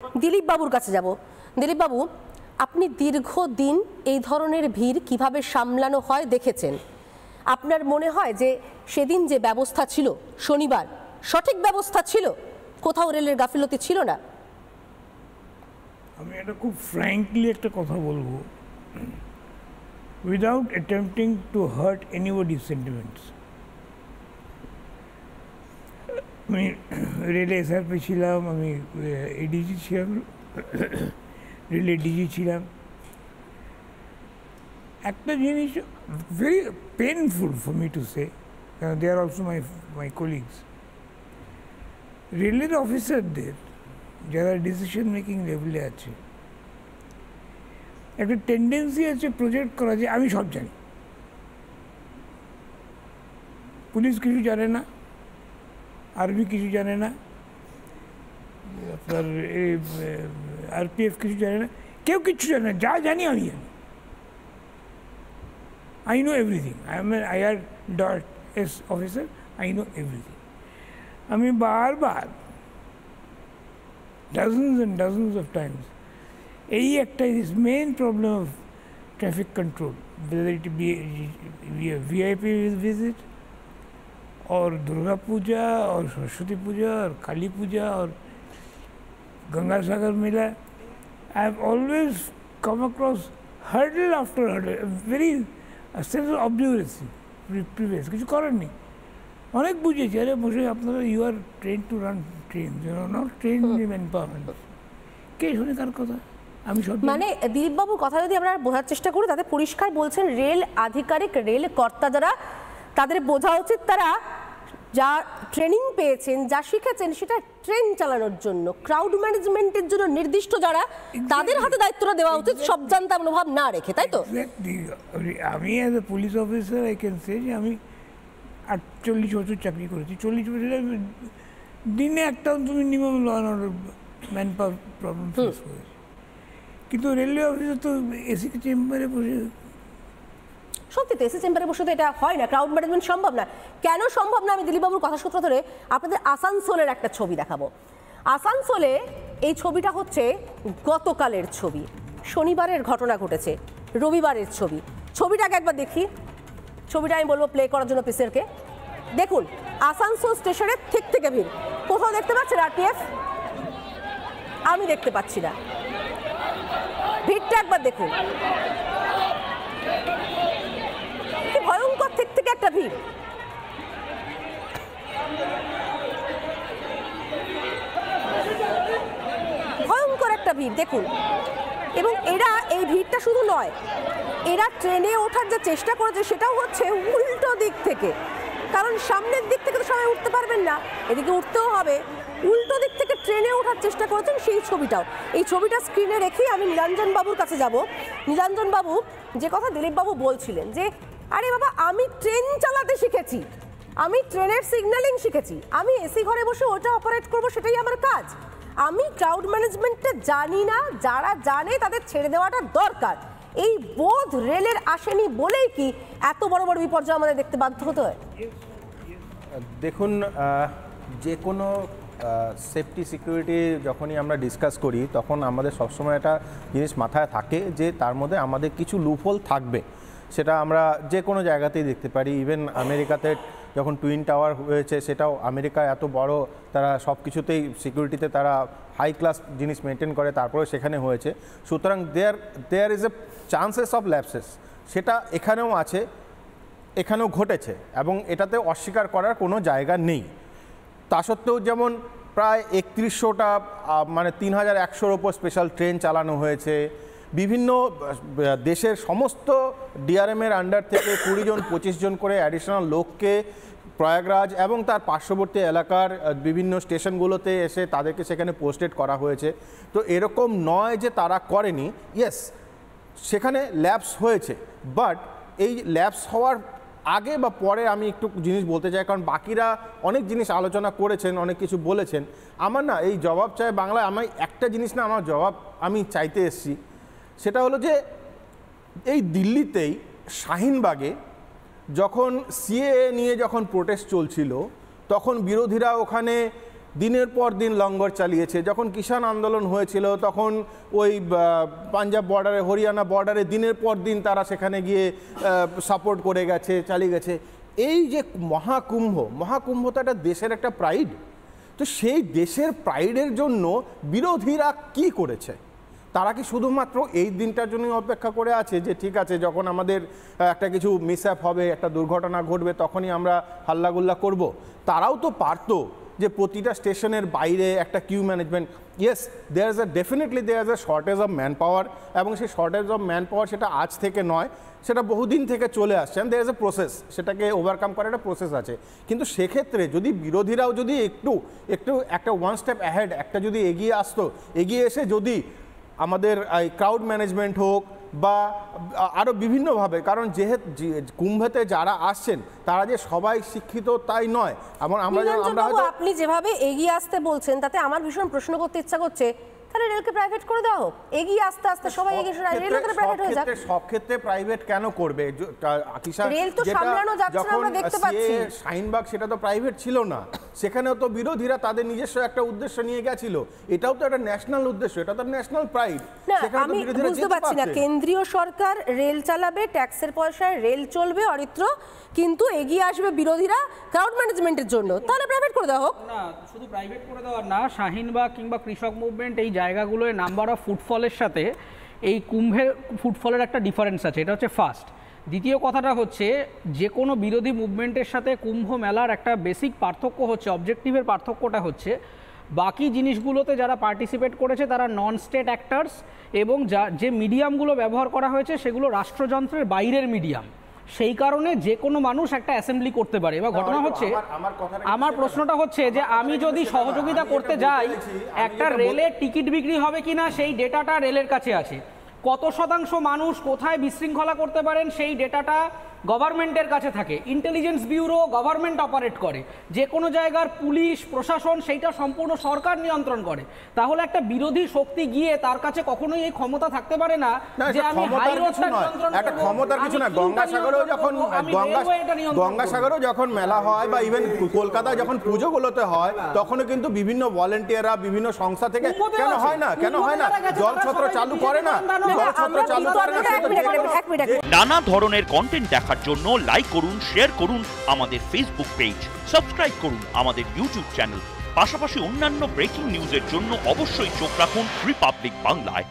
দিলীপ বাবুর কাছে যাব। দিলীপ বাবু, আপনি দীর্ঘদিন এই ধরনের ভিড় কিভাবে সামলানো হয় দেখেছেন। আপনার মনে হয় যে সেদিন যে ব্যবস্থা ছিল শনিবার সঠিক ব্যবস্থা ছিল, কোথাও রেলের গাফিলতি ছিল না? আমি এটা খুব ফ্র্যাঙ্কলি একটা কথা বলবো, without attempting to hurt anybody's sentiments. আমি রেলে এসআরপি ছিলাম, আমি এডিজি ছিলাম, রেলে ডিজি ছিলাম। একটা জিনিস very painful for me to say, they are also my colleagues, রেলের অফিসারদের যারা ডিসিশন মেকিং লেভেলে আছে, একটা টেন্ডেন্সি আছে প্রজেক্ট করা যে আমি সব জানি, পুলিশ কিছু জানে না, আর্মি কিছু জানে না, আপনার আরপিএফ কিছু জানে না, কেউ কিছু জানে না, যা জানি আমি জানি, I know everything. I am an IR.S officer, I know everything. আমি বারবার dozens and dozens of times এই একটা is main problem of traffic control, whether it be a VIP visit or Durga Puja or Saraswati Puja or Kali Puja or Ganga Sagar Mela. I have always come across hurdle after hurdle, very a sense of obduracy, previous কিছু করার নেই। অনেক বুঝেছি, আরে বসে আপনারা you are train to run train, not train man power. কে শুনে কার কথা? আমি সব মানে দিলীপবাবুর কথা যদি আমরা বোঝার চেষ্টা করি, তাতে পরিষ্কার বলছেন রেল আধিকারিক, রেল কর্তা যারা, তাদের বোঝা উচিত তারা যা ট্রেনিং পেয়েছেন, যা শিখেছেন সেটা ট্রেন চালানোর জন্য, ক্রাউড ম্যানেজমেন্টের জন্য নির্দিষ্ট যারা, তাদের হাতে দায়িত্বটা দেওয়া উচিত, সব জানতা মনোভাব না রেখে, তাই তো? আমি as a police officer I can say যে আমি 48 বছর চাকরি করেছি। 40 বছরে দিনে একটা minimum law and order manpower problem face করেছি। কিন্তু রেলওয়ে অফিসার তো এসি চেম্বারে বসে, সত্যি তো এসি চেম্বারে বসে তো এটা হয় না, ক্রাউড ম্যানেজমেন্ট সম্ভব না। কেন সম্ভব না? আমি দিলীপবাবুর কথা সূত্র ধরে আপনাদের আসানসোলের একটা ছবি দেখাবো। আসানসোলে এই ছবিটা হচ্ছে গতকালের ছবি, শনিবারের ঘটনা ঘটেছে, রবিবারের ছবি। ছবিটাকে একবার দেখি, ছবিটা আমি বলবো প্লে করার জন্য পিসেরকে। দেখুন আসানসোল স্টেশনের ঠিক থেকে ভিড়, কোথাও দেখতে পাচ্ছেন আরপিএফ? আমি দেখতে পাচ্ছি না। ভিড়টা একবার দেখুন, কি ভয়ঙ্কর ঠিক থেকে একটা ভিড়। ভয়ঙ্কর একটা ভিড় দেখুন। এবং এরা এই ভিড়টা শুধু নয়, এরা ট্রেনে ওঠার যে চেষ্টা করেছে সেটাও হচ্ছে উল্টো দিক থেকে, কারণ সামনের দিক থেকে তো সবাই উঠতে পারবেন না, এদিকে উঠতেও হবে, উল্টো দিক থেকে ট্রেনে ওঠার চেষ্টা করেছেন সেই ছবিটাও। এই ছবিটা স্ক্রিনে রেখেই আমি নীলাঞ্জন বাবুর কাছে যাব। নীলাঞ্জন বাবু, যে কথা দিলীপ বাবু বলছিলেন যে আরে বাবা আমি ট্রেন চালাতে শিখেছি, আমি ট্রেনের সিগন্যালিং শিখেছি, আমি এসি ঘরে বসে ওটা অপারেট করব, সেটাই আমার কাজ, আমি ক্রাউড ম্যানেজমেন্টটা জানি না, যারা জানে তাদের ছেড়ে দেওয়াটা দরকার, এই বোধ রেলের আসেনি বলেই কি এত বড় বড় বিপর্যয় আমাদের দেখতে বাধ্য হতে হয়? দেখুন, যে কোনো সেফটি সিকিউরিটি যখনই আমরা ডিসকাস করি তখন আমাদের সবসময় একটা জিনিস মাথায় থাকে যে তার মধ্যে আমাদের কিছু লুপহোল থাকবে। সেটা আমরা যে কোনো জায়গাতেই দেখতে পারি। ইভেন আমেরিকাতে যখন টুইন টাওয়ার হয়েছে, সেটাও আমেরিকা এত বড়, তারা সব কিছুতেই সিকিউরিটিতে তারা হাই ক্লাস জিনিস মেনটেন করে, তারপরে সেখানে হয়েছে। সুতরাং there is a chances of lapses, সেটা এখানেও আছে, এখানেও ঘটেছে, এবং এটাতে অস্বীকার করার কোনো জায়গা নেই। তা সত্ত্বেও যেমন প্রায় 3100টা মানে 3100-র ওপর স্পেশাল ট্রেন চালানো হয়েছে, বিভিন্ন দেশের সমস্ত ডিআরএমের আন্ডার থেকে 20 জন 25 জন করে অ্যাডিশনাল লোককে প্রয়াগরাজ এবং তার পার্শ্ববর্তী এলাকার বিভিন্ন স্টেশনগুলোতে এসে তাদেরকে সেখানে পোস্টেড করা হয়েছে। তো এরকম নয় যে তারা করেনি, ইয়েস সেখানে ল্যাপস হয়েছে, বাট এই ল্যাপস হওয়ার আগে বা পরে আমি একটু জিনিস বলতে চাই, কারণ বাকিরা অনেক জিনিস আলোচনা করেছেন, অনেক কিছু বলেছেন। আমার না এই জবাব চাই বাংলায়, আমি একটা জিনিস না আমার জবাব আমি চাইতে এসেছি, সেটা হলো যে এই দিল্লিতেই শাহিনবাগে যখন সিএএ নিয়ে যখন প্রোটেস্ট চলছিল, তখন বিরোধীরা ওখানে দিনের পর দিন লঙ্গর চালিয়েছে। যখন কিষাণ আন্দোলন হয়েছিল তখন ওই পাঞ্জাব বর্ডারে, হরিয়ানা বর্ডারে দিনের পর দিন তারা সেখানে গিয়ে সাপোর্ট করে গেছে, চালিয়ে গেছে। এই যে মহাকুম্ভ তো একটা দেশের একটা প্রাইড, তো সেই দেশের প্রাইডের জন্য বিরোধীরা কি করেছে? তারা কি শুধুমাত্র এই দিনটার জন্যই অপেক্ষা করে আছে যে ঠিক আছে যখন আমাদের একটা কিছু মিসঅ্যাপ হবে, একটা দুর্ঘটনা ঘটবে, তখনই আমরা হাল্লাগুল্লা করব? তারাও তো পারতো যে প্রতিটা স্টেশনের বাইরে একটা queue management. Yes, there is definitely there is a shortage of manpower, এবং সেই শর্টেজ অফ ম্যান পাওয়ার সেটা আজ থেকে নয়, সেটা বহুদিন থেকে চলে আসছে। দেয়ার ইজ এ প্রসেস, সেটাকে ওভারকাম করার একটা প্রসেস আছে। কিন্তু সেক্ষেত্রে যদি বিরোধীরাও যদি একটু একটা ওয়ান স্টেপ অ্যাহেড, একটা যদি এগিয়ে আসতো, এগিয়ে এসে যদি আমাদের ক্রাউড ম্যানেজমেন্ট হোক বা আরও বিভিন্নভাবে, কারণ যেহেতু কুম্ভেতে যারা আসছেন তারা যে সবাই শিক্ষিত তাই নয়। এমন আমরা আপনি যেভাবে এগিয়ে আসতে বলছেন তাতে আমার ভীষণ প্রশ্ন করতে ইচ্ছা করছে, তাহলে রেলকে প্রাইভেট করে দাও, এগিয়ে আস্তে আস্তে সবাই রেলকে প্রাইভেট হয়ে যাক। সব ক্ষেত্রে প্রাইভেট কেন করবে? রেল তো সামলানো যাচ্ছে না, আমরা দেখতে পাচ্ছি। শাহিনবাগ সেটা তো প্রাইভেট ছিল না, সেখানেও তো বিরোধীরা তাদের নিজস্ব একটা উদ্দেশ্য নিয়ে গেছিল। এটাও তো একটা ন্যাশনাল উদ্দেশ্য, এটা তো ন্যাশনাল প্রাইড। আমি বুঝতে পারছি না, কেন্দ্রীয় সরকার রেল চালাবে, ট্যাক্সের পয়সায় রেল চলবে অরিত্র, কিন্তু এগিয়ে আসবে বিরোধীরা ক্রাউড ম্যানেজমেন্টের জন্য, তাহলে প্রাইভেট করে দেওয়া হোক না। শুধু প্রাইভেট করে দেওয়ার না, শাহিনবাগ কিংবা কৃষক মুভমেন্ট এই জায়গাগুলোয় নাম্বার অফ ফুটফলের সাথে এই কুম্ভের ফুটফলের একটা ডিফারেন্স আছে, এটা হচ্ছে ফার্স্ট। দ্বিতীয় কথাটা হচ্ছে যে কোনো বিরোধী মুভমেন্টের সাথে কুম্ভ মেলার একটা বেসিক পার্থক্য হচ্ছে, অবজেক্টিভের পার্থক্যটা হচ্ছে বাকি জিনিসগুলোতে যারা পার্টিসিপেট করেছে তারা নন স্টেট অ্যাক্টার্স, এবং যে মিডিয়ামগুলো ব্যবহার করা হয়েছে সেগুলো রাষ্ট্রযন্ত্রের বাইরের মিডিয়াম। সেই কারণে যে কোনো মানুষ একটা অ্যাসেম্বলি করতে পারে। এবার ঘটনা হচ্ছে, আমার প্রশ্নটা হচ্ছে যে আমি যদি সহযোগিতা করতে যাই, একটা রেলের টিকিট বিক্রি হবে কিনা সেই ডেটাটা রেলের কাছে আছে। কত শতাংশ মানুষ কোথায় বিশৃঙ্খলা করতে পারেন সেই ডেটাটা গভর্নমেন্টের কাছে থাকে। ইন্টেলিজেন্স ব্যুরো গভর্নমেন্ট অপারেট করে, যে কোনো জায়গার পুলিশ প্রশাসন সেইটা সম্পূর্ণ সরকার নিয়ন্ত্রণ করে। তাহলে একটা বিরোধী শক্তি গিয়ে তার কাছে কখনোই এই ক্ষমতা থাকতে পারে না যে আমি হাই রোডটা নিয়ন্ত্রণ করব। একটা ক্ষমতার কিছু না। গঙ্গাসাগরেও যখন মেলা হয় বা ইভেন কলকাতায় যখন পুজোগুলোতে হয়, তখনও কিন্তু বিভিন্ন ভলেন্টিয়াররা বিভিন্ন সংস্থা থেকে কেন হয় না জলছত্র চালু করে না, নানা ধরনের কন্টেন্ট দেখার জন্য লাইক করুন, শেয়ার করুন আমাদের ফেসবুক পেজ, সাবস্ক্রাইব করুন আমাদের ইউটিউব চ্যানেল। পাশাপাশি অন্যান্য ব্রেকিং নিউজের জন্য অবশ্যই চোখ রাখুন রিপাবলিক বাংলায়।